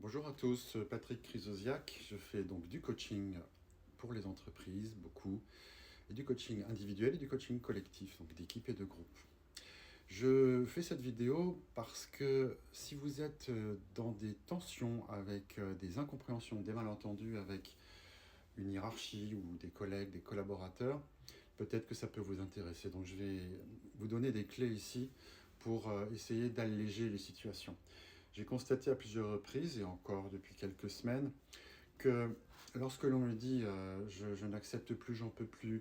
Bonjour à tous, Patrick Chrysosiak. Je fais donc du coaching pour les entreprises, beaucoup, et du coaching individuel et du coaching collectif, donc d'équipe et de groupe. Je fais cette vidéo parce que si vous êtes dans des tensions avec des incompréhensions, des malentendus avec une hiérarchie ou des collègues, des collaborateurs, peut-être que ça peut vous intéresser. Donc je vais vous donner des clés ici pour essayer d'alléger les situations. J'ai constaté à plusieurs reprises, et encore depuis quelques semaines, que lorsque l'on me dit je n'accepte plus, j'en peux plus,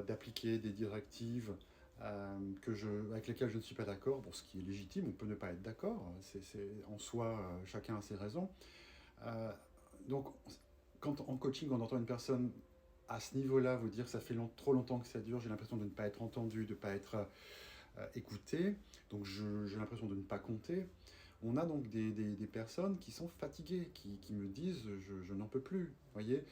d'appliquer des directives avec lesquelles je ne suis pas d'accord, bon, ce qui est légitime, on peut ne pas être d'accord, en soi, chacun a ses raisons. Euh, donc, quand en coaching, on entend une personne à ce niveau-là vous dire ça fait trop longtemps que ça dure, j'ai l'impression de ne pas être entendu, de ne pas être écouté, donc j'ai l'impression de ne pas compter. On a donc des personnes qui sont fatiguées, qui me disent je n'en peux plus, voyez.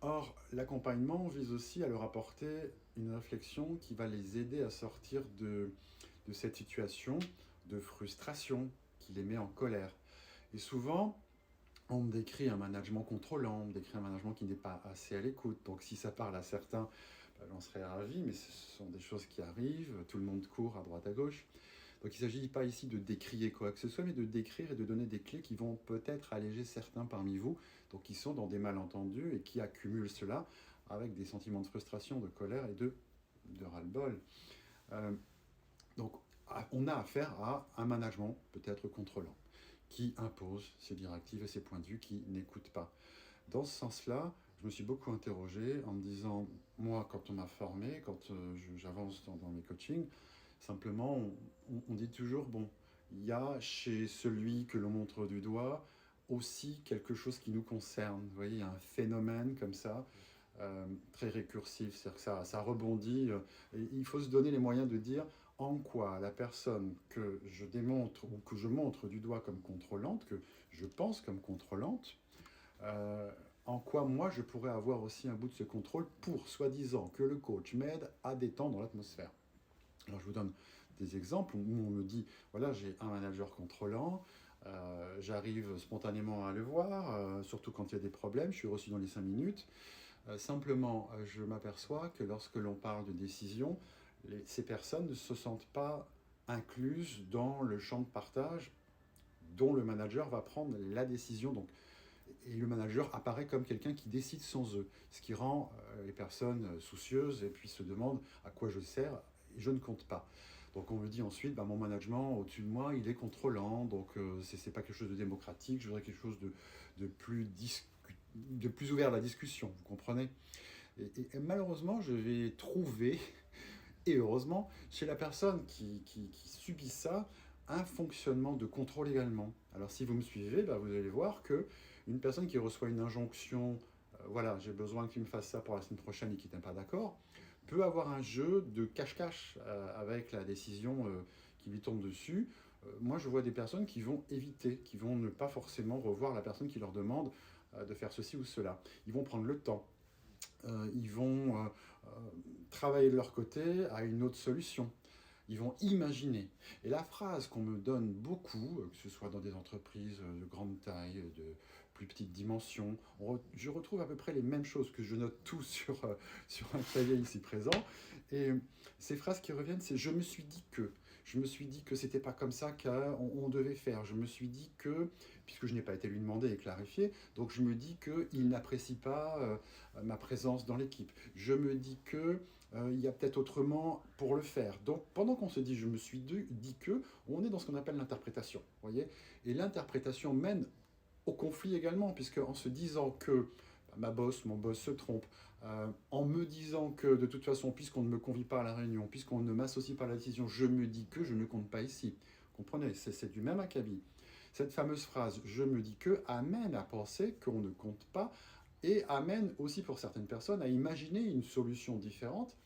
Or, l'accompagnement vise aussi à leur apporter une réflexion qui va les aider à sortir de cette situation de frustration qui les met en colère. Et souvent, on me décrit un management contrôlant, on me décrit un management qui n'est pas assez à l'écoute. Donc si ça parle à certains, j'en serais ravi, mais ce sont des choses qui arrivent, tout le monde court à droite à gauche. Donc il ne s'agit pas ici de décrier quoi que ce soit, mais de décrire et de donner des clés qui vont peut-être alléger certains parmi vous, donc qui sont dans des malentendus et qui accumulent cela avec des sentiments de frustration, de colère et de ras-le-bol. Euh, donc on a affaire à un management peut-être contrôlant, qui impose ses directives et ses points de vue, qui n'écoute pas. Dans ce sens-là, je me suis beaucoup interrogé en me disant, moi, quand on m'a formé, quand j'avance dans mes coachings, simplement, on dit toujours, bon, il y a chez celui que l'on montre du doigt aussi quelque chose qui nous concerne. Vous voyez, il y a un phénomène comme ça, très récursif, c'est-à-dire que ça rebondit. Et il faut se donner les moyens de dire en quoi la personne que je démontre ou que je montre du doigt comme contrôlante, que je pense comme contrôlante, en quoi moi je pourrais avoir aussi un bout de ce contrôle pour, soi-disant, que le coach m'aide à détendre l'atmosphère. Alors je vous donne des exemples où on me dit, voilà, j'ai un manager contrôlant, j'arrive spontanément à le voir, surtout quand il y a des problèmes, je suis reçu dans les 5 minutes. Simplement, je m'aperçois que lorsque l'on parle de décision, ces personnes ne se sentent pas incluses dans le champ de partage dont le manager va prendre la décision. Donc, et le manager apparaît comme quelqu'un qui décide sans eux, ce qui rend les personnes soucieuses et puis se demandent à quoi je sers et je ne compte pas. Donc on me dit ensuite, bah, mon management au-dessus de moi, il est contrôlant, donc c'est pas quelque chose de démocratique, je voudrais quelque chose de plus ouvert à la discussion, vous comprenez. Et malheureusement, je vais trouver, et heureusement, chez la personne qui subit ça, un fonctionnement de contrôle également. Alors si vous me suivez, bah, vous allez voir que une personne qui reçoit une injonction, voilà, j'ai besoin que tu me fasses ça pour la semaine prochaine et qui n'est pas d'accord, peut avoir un jeu de cache-cache avec la décision qui lui tombe dessus. Moi, je vois des personnes qui vont éviter, qui vont ne pas forcément revoir la personne qui leur demande de faire ceci ou cela. Ils vont prendre le temps. Ils vont travailler de leur côté à une autre solution. Ils vont imaginer. Et la phrase qu'on me donne beaucoup, que ce soit dans des entreprises de grande taille, de plus petite dimension, je retrouve à peu près les mêmes choses que je note tout sur un cahier ici présent. Et ces phrases qui reviennent, c'est je me suis dit que. Je me suis dit que c'était pas comme ça qu'on devait faire. Je me suis dit que, puisque je n'ai pas été lui demander et clarifier, donc je me dis qu'il n'apprécie pas ma présence dans l'équipe. Je me dis que il y a peut-être autrement pour le faire. Donc pendant qu'on se dit je me suis dit que, on est dans ce qu'on appelle l'interprétation, voyez. Et l'interprétation mène au conflit également, puisque en se disant que ma boss, mon boss se trompe, en me disant que de toute façon, puisqu'on ne me convie pas à la réunion, puisqu'on ne m'associe pas à la décision, je me dis que je ne compte pas ici. Comprenez, c'est du même acabit. Cette fameuse phrase je me dis que amène à penser qu'on ne compte pas et amène aussi pour certaines personnes à imaginer une solution différente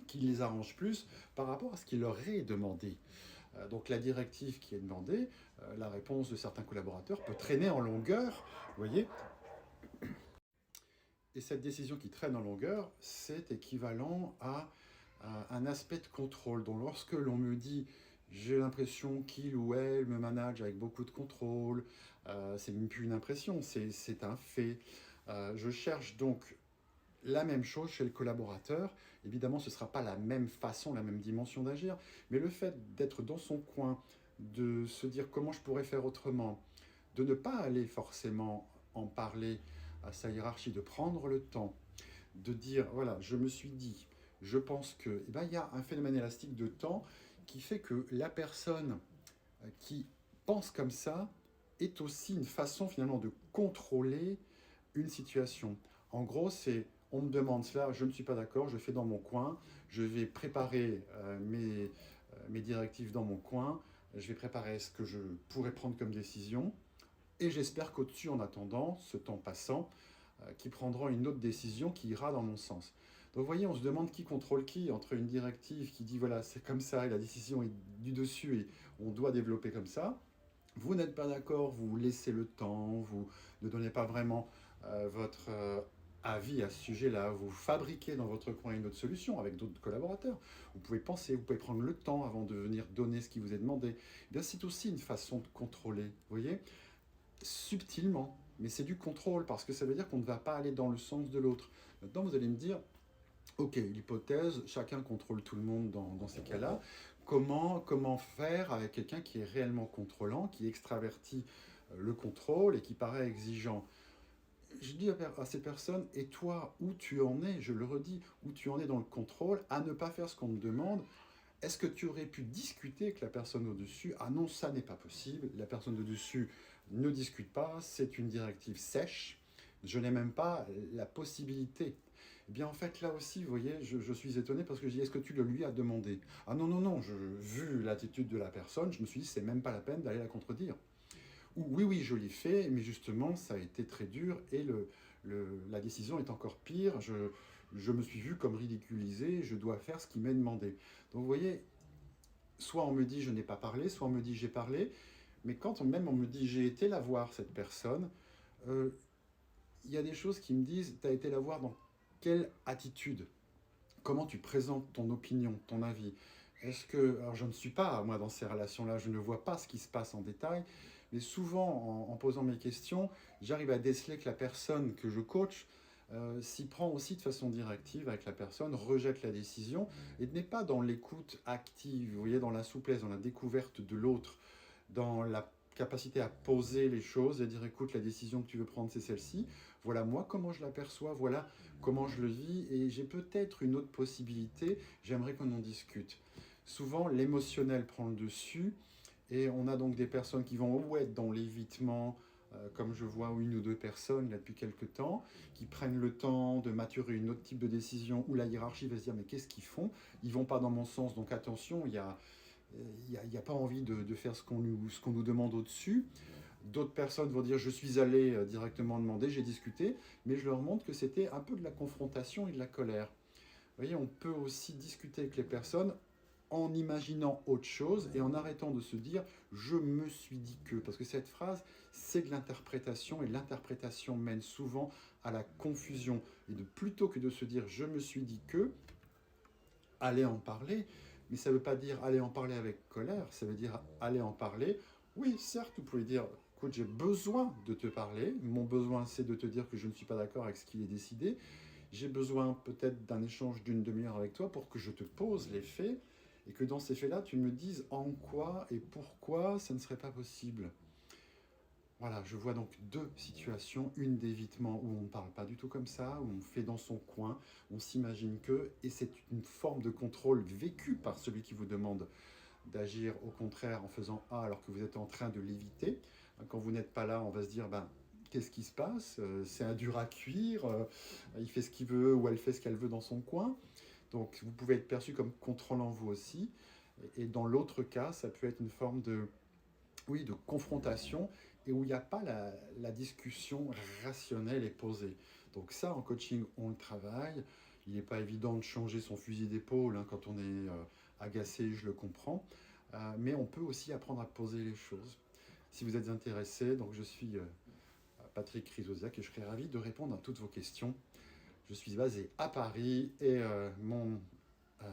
qui les arrange plus par rapport à ce qui leur est demandé. Donc la directive qui est demandée, la réponse de certains collaborateurs peut traîner en longueur, vous voyez. Et cette décision qui traîne en longueur, c'est équivalent à un aspect de contrôle. Donc lorsque l'on me dit j'ai l'impression qu'il ou elle me manage avec beaucoup de contrôle. C'est même plus une impression, c'est un fait. Je cherche donc la même chose chez le collaborateur. Évidemment, ce ne sera pas la même façon, la même dimension d'agir, mais le fait d'être dans son coin, de se dire comment je pourrais faire autrement, de ne pas aller forcément en parler à sa hiérarchie, de prendre le temps, de dire, voilà, je me suis dit, je pense que, eh ben, il y a un phénomène élastique de temps qui fait que la personne qui pense comme ça est aussi une façon finalement de contrôler une situation. En gros, c'est on me demande cela, je ne suis pas d'accord, je fais dans mon coin, je vais préparer mes directives dans mon coin, je vais préparer ce que je pourrais prendre comme décision, et j'espère qu'au-dessus, en attendant, ce temps passant, qui prendront une autre décision qui ira dans mon sens. Donc vous voyez, on se demande qui contrôle qui entre une directive qui dit voilà, c'est comme ça et la décision est du dessus et on doit développer comme ça. Vous n'êtes pas d'accord, vous laissez le temps, vous ne donnez pas vraiment votre avis à ce sujet-là, vous fabriquez dans votre coin une autre solution avec d'autres collaborateurs. Vous pouvez penser, vous pouvez prendre le temps avant de venir donner ce qui vous est demandé. Eh bien, c'est aussi une façon de contrôler, vous voyez, subtilement. Mais c'est du contrôle parce que ça veut dire qu'on ne va pas aller dans le sens de l'autre. Maintenant, vous allez me dire, ok, l'hypothèse, chacun contrôle tout le monde dans ces cas-là. Comment faire avec quelqu'un qui est réellement contrôlant, qui extravertit le contrôle et qui paraît exigeant? Je dis à ces personnes, et toi, où tu en es, je le redis, où tu en es dans le contrôle, à ne pas faire ce qu'on te demande. Est-ce que tu aurais pu discuter avec la personne au-dessus? Ah non, ça n'est pas possible. La personne au-dessus ne discute pas, c'est une directive sèche. Je n'ai même pas la possibilité. Eh bien, en fait, là aussi, vous voyez, je suis étonné parce que je dis, est-ce que tu le lui as demandé? Ah non, non, non, vu l'attitude de la personne, je me suis dit, c'est même pas la peine d'aller la contredire. Ou oui, oui, je l'ai fait, mais justement, ça a été très dur et la décision est encore pire. Je me suis vu comme ridiculisé, je dois faire ce qui m'est demandé. Donc vous voyez, soit on me dit je n'ai pas parlé, soit on me dit j'ai parlé, mais quand même on me dit j'ai été la voir, cette personne, euh, il y a des choses qui me disent tu as été la voir dans quelle attitude? Comment tu présentes ton opinion, ton avis? Est-ce que, alors je ne suis pas, moi, dans ces relations-là, je ne vois pas ce qui se passe en détail, mais souvent, en posant mes questions, j'arrive à déceler que la personne que je coach s'y prend aussi de façon directive avec la personne, rejette la décision et n'est pas dans l'écoute active, vous voyez, dans la souplesse, dans la découverte de l'autre, dans la capacité à poser les choses et dire écoute, la décision que tu veux prendre, c'est celle-ci. Voilà moi comment je l'aperçois, voilà comment je le vis et j'ai peut-être une autre possibilité, j'aimerais qu'on en discute. Souvent, l'émotionnel prend le dessus et on a donc des personnes qui vont ou être dans l'évitement, comme je vois une ou deux personnes là depuis quelques temps, qui prennent le temps de maturer une autre type de décision où la hiérarchie va se dire mais qu'est-ce qu'ils font? Ils vont pas dans mon sens, donc attention, il n'y a pas envie de faire ce qu'on nous demande au-dessus. D'autres personnes vont dire je suis allé directement demander, j'ai discuté, mais je leur montre que c'était un peu de la confrontation et de la colère. Vous voyez, on peut aussi discuter avec les personnes en imaginant autre chose et en arrêtant de se dire je me suis dit que. Parce que cette phrase, c'est de l'interprétation et l'interprétation mène souvent à la confusion. Et plutôt que de se dire je me suis dit que, aller en parler, mais ça ne veut pas dire aller en parler avec colère, ça veut dire aller en parler. Oui, certes, vous pouvez dire écoute, j'ai besoin de te parler, mon besoin c'est de te dire que je ne suis pas d'accord avec ce qui est décidé, j'ai besoin peut-être d'un échange d'une demi-heure avec toi pour que je te pose les faits et que dans ces faits-là, tu me dises en quoi et pourquoi ça ne serait pas possible. Voilà, je vois donc deux situations, une d'évitement où on ne parle pas du tout comme ça, où on fait dans son coin, on s'imagine que, et c'est une forme de contrôle vécue par celui qui vous demande d'agir au contraire en faisant A alors que vous êtes en train de l'éviter. Quand vous n'êtes pas là, on va se dire, ben, qu'est-ce qui se passe? C'est un dur à cuire, il fait ce qu'il veut ou elle fait ce qu'elle veut dans son coin. Donc vous pouvez être perçu comme contrôlant vous aussi. Et dans l'autre cas, ça peut être une forme de, oui, de confrontation et où il n'y a pas la discussion rationnelle et posée. Donc ça, en coaching, on le travaille. Il n'est pas évident de changer son fusil d'épaule hein, quand on est agacé, je le comprends. Mais on peut aussi apprendre à poser les choses. Si vous êtes intéressé, donc je suis Patrick Chrysosiak et je serai ravi de répondre à toutes vos questions. Je suis basé à Paris et mon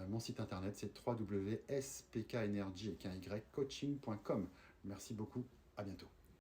Mon site internet, c'est www.spkenergy.coaching.com. Merci beaucoup, à bientôt.